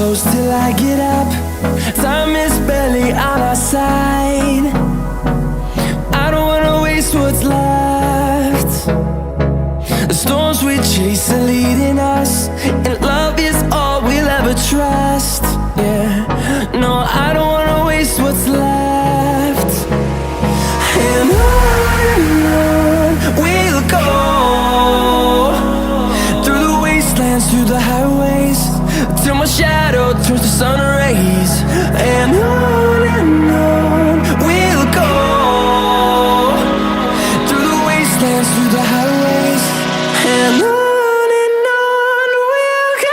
close till I get up. Time is barely on our side. I don't wanna waste what's left. The storms we chase are leading us, and love is all we'll ever trust. Yeah, no, I don't wanna waste what's left. And on we'll go, through the wastelands, through the highways, till my shadow turns to sun rays. And on we'll go, through the wastelands, through the highways, and on we'll go.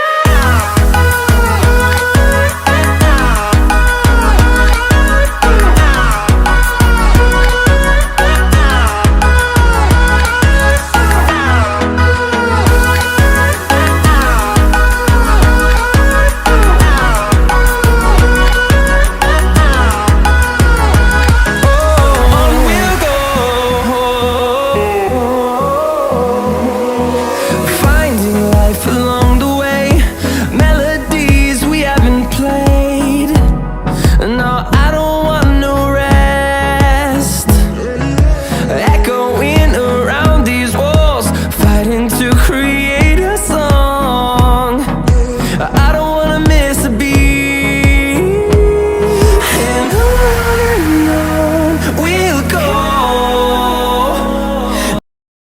Finding life alone.